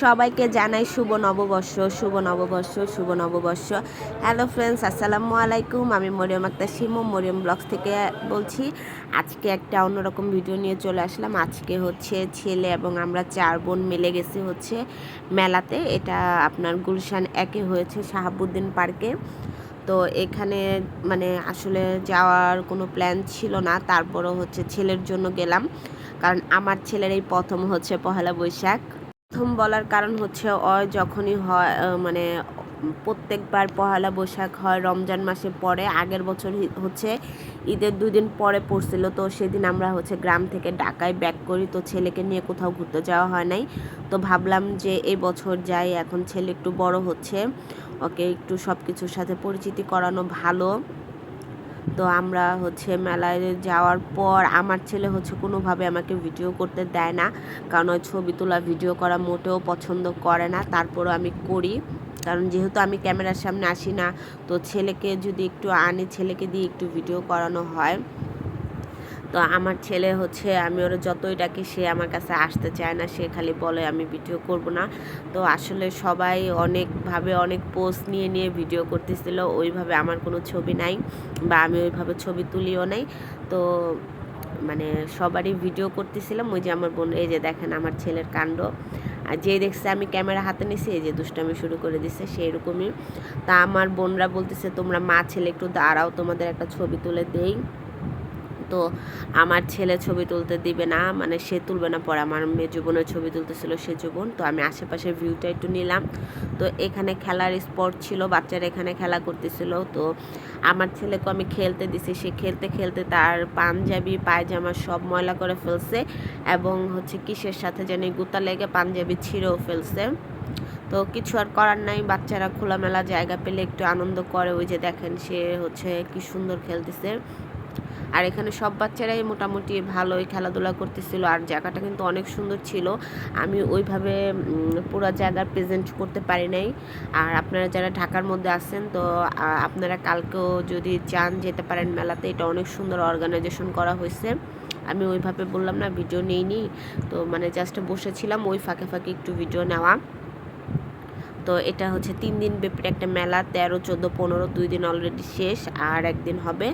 সবাইকে জানাই শুভ নববর্ষ, শুভ নববর্ষ, শুভ নববর্ষ। হ্যালো ফ্রেন্ডস, আসসালামু আলাইকুম। আমি মরিয়ম আক্তার শিমু, মরিয়ম ব্লগস থেকে বলছি। আজকে একটা অন্যরকম ভিডিও নিয়ে চলে আসলাম। আজকে হচ্ছে ছেলে এবং আমরা 4 বোন মিলে গেছি হচ্ছে মেলাতে। এটা আপনার গুলশান 1-এ হয়েছে, শাহাবুদ্দিন পার্কে। তো এখানে মানে আসলে যাওয়ার কোনো প্ল্যান ছিল না, তারপরও হচ্ছে ছেলের জন্য গেলাম, কারণ আমার ছেলের এই প্রথম হচ্ছে পহেলা বৈশাখ। প্রথম বলার কারণ হচ্ছে যখনই হয় মানে প্রত্যেকবার পহেলা বৈশাখ হয় রমজান মাসে পরে। আগের বছর হচ্ছে ঈদের 2 দিন পরে পড়ছিল, তো সেদিন আমরা হচ্ছে গ্রাম থেকে ঢাকায় ব্যাক করি, তো ছেলেকে নিয়ে কোথাও ঘুরতে যাওয়া হয় নাই। তো ভাবলাম যে এই বছর যাই, এখন ছেলে একটু বড় হচ্ছে, ওকে একটু সব কিছুর সাথে পরিচিতি করানো ভালো। তো আমরা হচ্ছে মেলায় যাওয়ার পর আমার ছেলে হচ্ছে কোনোভাবে আমাকে ভিডিও করতে দেয় না, কারণ ওই ছবি তোলা ভিডিও করা মোটেও পছন্দ করে না। তারপরও আমি করি, কারণ যেহেতু আমি ক্যামেরার সামনে আসি না, তো ছেলেকে যদি একটু আনি, ছেলেকে দিয়ে একটু ভিডিও করানো হয়। তো আমার ছেলে হচ্ছে আমি ওরা যতই ডাকি সে আমার কাছে আসতে চায় না, সে খালি বলে আমি ভিডিও করব না। তো আসলে সবাই অনেকভাবে অনেক পোজ নিয়ে নিয়ে ভিডিও করতেছিল, ওইভাবে আমার কোনো ছবি নাই বা আমি ওইভাবে ছবি তুলিও নাই। তো মানে সবারই ভিডিও করতেছিলাম। ওই যে আমার বোন, এই যে দেখেন আমার ছেলের কাণ্ড, আর যেই দেখছে আমি ক্যামেরা হাতে নিছি এই যে দুষ্টামি শুরু করে দিছে, সেই রকমই। তা আমার বোনরা বলতেছে তোমরা মা ছেলে একটু দাঁড়াও, তোমাদের একটা ছবি তুলে দেই। তো আমার ছেলে ছবি তুলতে দিবে না, মানে সে তুলবে না, পরে আমার মেজো বোনের ছবি তুলতেছিল সেজো বোন। তো আমি আশেপাশের ভিউটা একটু নিলাম। তো এখানে খেলার স্পট ছিল, বাচ্চারা এখানে খেলা করতেছিল। তো আমার ছেলেকে আমি খেলতে দিছি, সে খেলতে খেলতে তার পাঞ্জাবি পায়জামা সব ময়লা করে ফেলছে, এবং হচ্ছে কিসের সাথে জানি গুতা লেগে পাঞ্জাবি ছিঁড়েও ফেলছে। তো কিছু আর করার নাই, বাচ্চারা খোলামেলা জায়গা পেলে একটু আনন্দ করে। ওই যে দেখেন সে হচ্ছে কি সুন্দর খেলতেছে। আর এখানে সব বাচ্চারাই মোটামুটি ভালোই খেলাধুলা করতেছিল, আর জায়গাটা কিন্তু অনেক সুন্দর ছিল। আমি ওইভাবে পুরো জায়গা প্রেজেন্ট করতে পারি নাই। আর আপনারা যারা ঢাকার মধ্যে আছেন, তো আপনারা কালকেও যদি চান যেতে পারেন মেলাতে, এটা অনেক সুন্দর অর্গানাইজেশন করা হয়েছে। আমি ওইভাবে বললাম না ভিডিও নেইনি, তো মানে জাস্ট বসেছিলাম, ওই ফাঁকে ফাঁকে একটু ভিডিও নেওয়া। তো এটা হচ্ছে 3 দিন ব্যাপী একটা মেলা, 13, 14, 15, 2 দিন অলরেডি শেষ, আর একদিন হবে।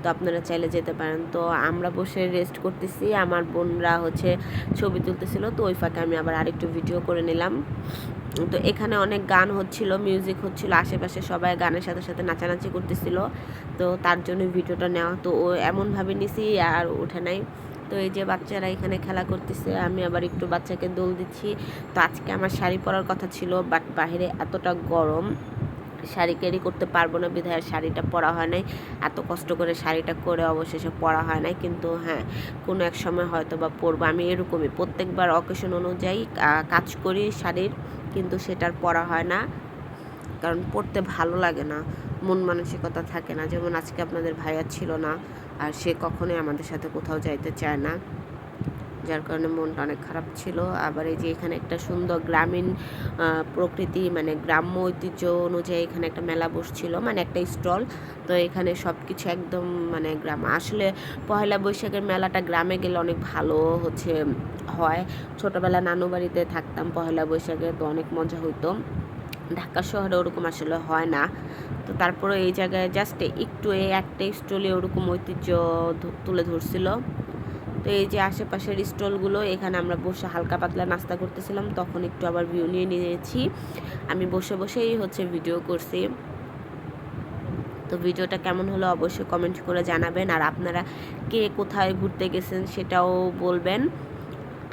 তো আপনারা চাইলে যেতে পারেন। তো আমরা বসে রেস্ট করতেছি, আমার বোনরা হচ্ছে ছবি তুলতেছিল, তো ওই ফাঁকে আমি আবার আরেকটু ভিডিও করে নিলাম। তো এখানে অনেক গান হচ্ছিল, মিউজিক হচ্ছিল, আশেপাশে সবাই গানের সাথে সাথে নাচানাচি করতেছিল, তো তার জন্য ভিডিওটা নেওয়া। তো ও এমনভাবে নিছি আর ওঠে নাই। তো এই যে বাচ্চারা এখানে খেলা করতেছে, আমি আবার একটু বাচ্চাকে দোল দিচ্ছি। তো আজকে আমার শাড়ি পরার কথা ছিল, বাট বাইরে এতটা গরম, শাড়ি ক্যারি করতে পারবো না বিধায় শাড়িটা পরা হয় নাই। এত কষ্ট করে শাড়িটা করে অবশেষে পরা হয় নাই, কিন্তু হ্যাঁ কোনো এক সময় হয়তো বা পরবো। আমি এরকমই প্রত্যেকবার অকেশন অনুযায়ী কাজ করি শাড়ির, কিন্তু সেটার পরা হয় না, কারণ পরতে ভালো লাগে না, মন মানসিকতা থাকে না। যেমন আজকে আপনাদের ভাইয়া ছিল না, আর সে কখনোই আমাদের সাথে কোথাও যাইতে চায় না, যার কারণে মনটা অনেক খারাপ ছিল। আবার এই যে এখানে একটা সুন্দর গ্রামীণ প্রকৃতি, মানে গ্রাম্য ঐতিহ্য অনুযায়ী এখানে একটা মেলা বসছিল, মানে একটা স্টল। তো এখানে সব কিছু একদম মানে গ্রাম। আসলে পয়লা বৈশাখের মেলাটা গ্রামে গেলে অনেক ভালো হচ্ছে হয়। ছোটোবেলা নানু বাড়িতে থাকতাম পয়লা বৈশাখে, তো অনেক মজা হইতো। ঢাকা শহরে ওরকম আসলে হয় না। তো তারপরে এই জায়গায় জাস্ট একটু এই একটা স্টলে ওরকম ঐতিহ্য তুলে ধরছিল। তো এই যে আশেপাশের স্টলগুলো, এখানে আমরা বসে হালকা পাতলা নাস্তা করতেছিলাম, তখন একটু আবার ভিউ নিয়ে নিয়েছি। আমি বসে বসেই হচ্ছে ভিডিও করছি। তো ভিডিওটা কেমন হলো অবশ্যই কমেন্ট করে জানাবেন, আর আপনারা কে কোথায় ঘুরতে গেছেন সেটাও বলবেন।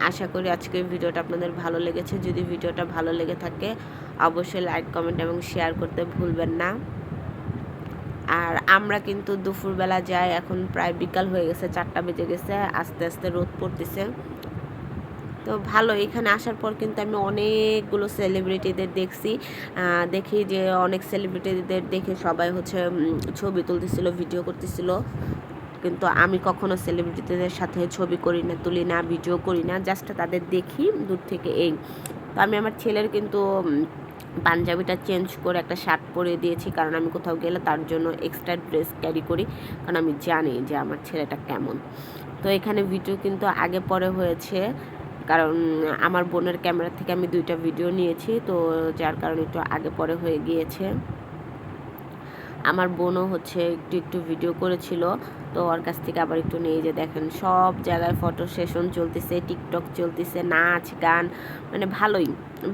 আশা করি আজকের ভিডিওটা আপনাদের ভালো লেগেছে। যদি ভিডিওটা ভালো লেগে থাকে অবশ্যই লাইক, কমেন্ট এবং শেয়ার করতে ভুলবেন না। আর আমরা কিন্তু দুপুরবেলা যাই, এখন প্রায় বিকাল হয়ে গেছে, 4টা বেজে গেছে, আস্তে আস্তে রোদ পড়তেছে। তো ভালো, এখানে আসার পর কিন্তু আমি অনেকগুলো সেলিব্রিটিদের দেখছি, দেখি যে অনেক সেলিব্রিটিদের দেখে সবাই হচ্ছে ছবি তুলতেছিল, ভিডিও করতেছিল, কিন্তু আমি কখনো সেলিব্রিটিদের সাথে ছবি করি না, তুলি না, ভিডিও করি না, জাস্ট তাদের দেখি দূর থেকে এই। তো আমি আমার ছেলের কিন্তু পাঞ্জাবিটা চেঞ্জ করে একটা শার্ট পরে দিয়েছি, কারণ আমি কোথাও গেলে তার জন্য এক্সট্রা ড্রেস ক্যারি করি, কারণ আমি জানি যে আমার ছেলেটা কেমন। তো এখানে ভিডিও কিন্তু আগে পরে হয়েছে, কারণ আমার বোনের ক্যামেরা থেকে আমি 2টা ভিডিও নিয়েছি, তো যার কারণে একটু আগে পরে হয়ে গিয়েছে। আমার বোনও হচ্ছে একটু ভিডিও করেছিল, তো ওর কাছ থেকে আবার একটু নিয়ে যে দেখেন সব জায়গায় ফটো সেশন চলতেছে, টিকটক চলতেছে, নাচ গান, মানে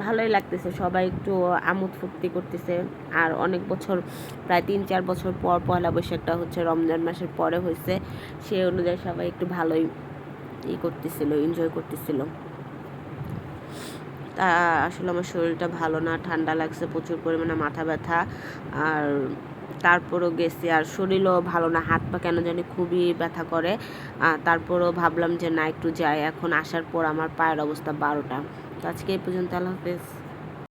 ভালোই লাগতেছে। সবাই একটু আমোদ ফুর্তি করতেছে। আর অনেক বছর, প্রায় 3-4 বছর পর পয়লা বৈশাখটা হচ্ছে রমজান মাসের পরে হয়েছে, সেই অনুযায়ী সবাই একটু ভালোই করতেছিল, এনজয় করতেছিল। তা আসলে আমার শরীরটা ভালো না, ঠান্ডা লাগছে, প্রচুর পরিমাণে মাথা ব্যথা, আর তারপরও গেছি। আর শরীরও ভালো না, হাত পা কেন জানি খুবই ব্যথা করে। তারপরও ভাবলাম যে না, একটু যাই। এখন আসার পর আমার পায়ের অবস্থা 12টা। তো আজকে এই পর্যন্ত, আল্লাহ হাফেজ।